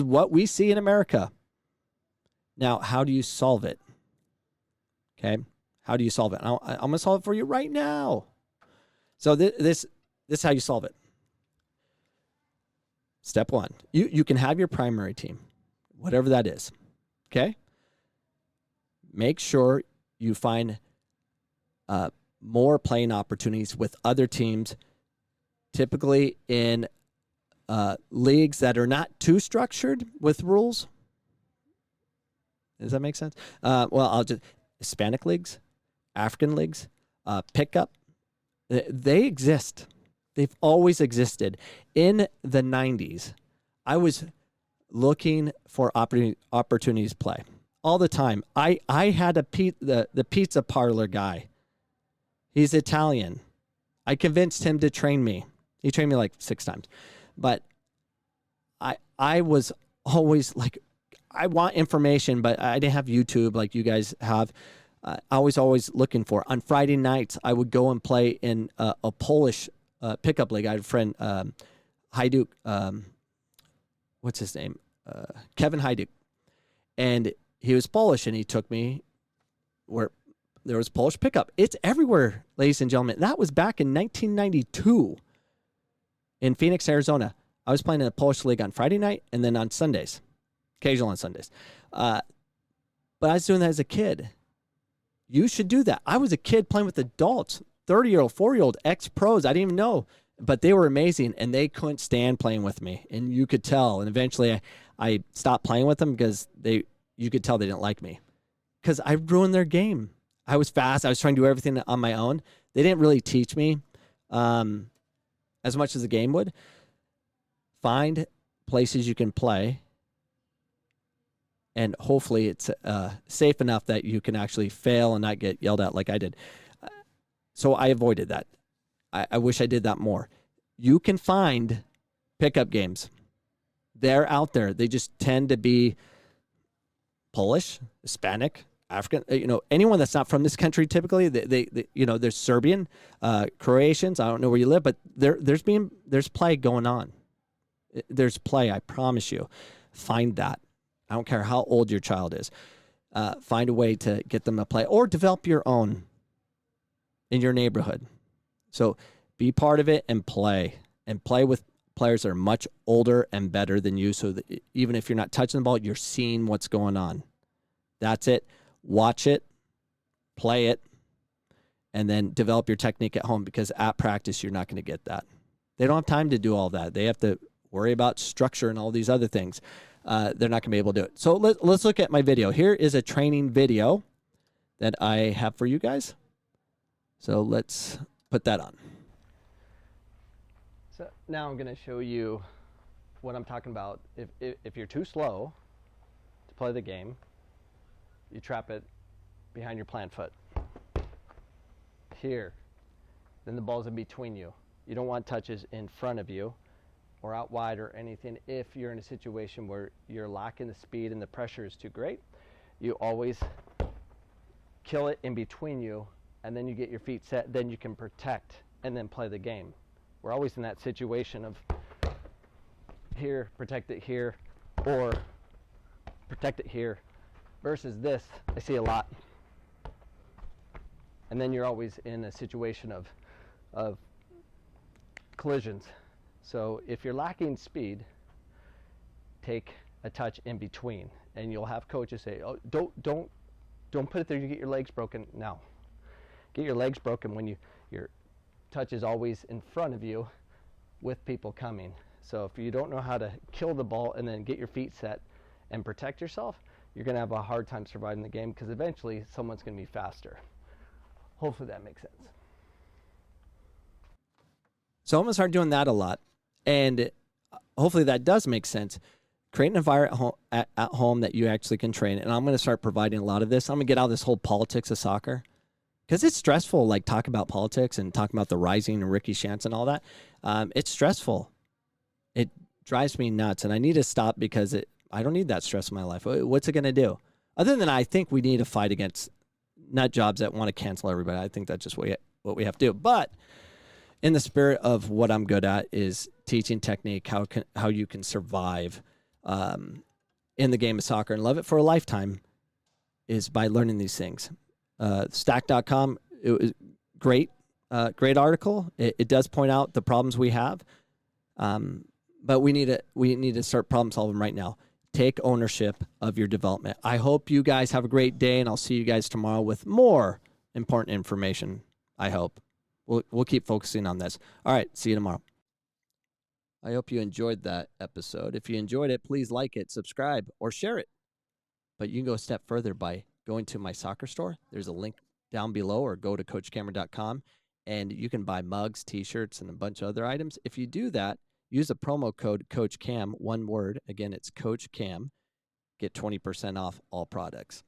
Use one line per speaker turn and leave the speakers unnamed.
what we see in America. Now, how do you solve it? Okay. How do you solve it? I'm going to solve it for you right now. So this is how you solve it. Step one, you can have your primary team, whatever that is. Okay. Make sure you find more playing opportunities with other teams, typically in leagues that are not too structured with rules. Does that make sense? I'll just Hispanic leagues, African leagues, pickup. They exist. They've always existed. In the 90s, I was looking for opportunities to play all the time. I had the pizza parlor guy. He's Italian. I convinced him to train me. He trained me like 6 times. But I was always like, I want information, but I didn't have YouTube like you guys have. I was always looking for. On Friday nights, I would go and play in a Polish pickup league. I had a friend, Hajduk, what's his name? Kevin Hajduk. And he was Polish, and he took me where there was Polish pickup. It's everywhere, ladies and gentlemen. That was back in 1992 in Phoenix, Arizona. I was playing in a Polish league on Friday night and then on Sundays, occasional on Sundays. But I was doing that as a kid. You should do that. I was a kid playing with adults, 30-year-old, 4-year-old, ex-pros. I didn't even know, but they were amazing, and they couldn't stand playing with me, and you could tell. And eventually I stopped playing with them because you could tell they didn't like me because I ruined their game. I was fast. I was trying to do everything on my own. They didn't really teach me as much as the game would. Find places you can play, and hopefully it's safe enough that you can actually fail and not get yelled at like I did. So I avoided that. I wish I did that more. You can find pickup games. They're out there. They just tend to be Polish, Hispanic, African, anyone that's not from this country typically. There's Serbian, Croatians. I don't know where you live, but there's play going on. There's play, I promise you. Find that. I don't care how old your child is. Find a way to get them to play or develop your own in your neighborhood. So be part of it and play with players that are much older and better than you. So that even if you're not touching the ball, you're seeing what's going on. That's it. Watch it, play it, and then develop your technique at home because at practice, you're not going to get that. They don't have time to do all that. They have to worry about structure and all these other things. They're not going to be able to do it. So let's look at my video. Here is a training video that I have for you guys. So let's put that on. So now I'm going to show you what I'm talking about. If you're too slow to play the game, you trap it behind your plant foot. Here. Then the ball's in between you. You don't want touches in front of you or out wide or anything. If you're in a situation where you're lacking the speed and the pressure is too great, you always kill it in between you, and then you get your feet set, then you can protect and then play the game. We're always in that situation of here, protect it here, or protect it here, versus this, I see a lot. And then you're always in a situation of collisions. So if you're lacking speed, take a touch in between, and you'll have coaches say, "Oh, don't put it there. You get your legs broken." No, get your legs broken when your touch is always in front of you, with people coming. So if you don't know how to kill the ball and then get your feet set and protect yourself, you're going to have a hard time surviving the game because eventually someone's going to be faster. Hopefully that makes sense. So I'm going to start doing that a lot. And hopefully that does make sense. Create an environment at home that you actually can train. And I'm going to start providing a lot of this. I'm going to get out of this whole politics of soccer. Because it's stressful, like talking about politics and talking about the Rising and Ricky Shantz and all that. It's stressful. It drives me nuts. And I need to stop because I don't need that stress in my life. What's it going to do? Other than I think we need to fight against nut jobs that want to cancel everybody. I think that's just what we have to do. But in the spirit of what I'm good at is teaching technique, how you can survive in the game of soccer and love it for a lifetime is by learning these things. Stack.com, it was great, great article. It does point out the problems we have, but we need to start problem solving right now. Take ownership of your development. I hope you guys have a great day, and I'll see you guys tomorrow with more important information. I hope we'll keep focusing on this. All right, see you tomorrow. I hope you enjoyed that episode. If you enjoyed it, please like it, subscribe, or share it. But you can go a step further by going to my soccer store. There's a link down below, or go to coachcameron.com, and you can buy mugs, T-shirts, and a bunch of other items. If you do that, use the promo code CoachCam, one word. Again, it's CoachCam. Get 20% off all products.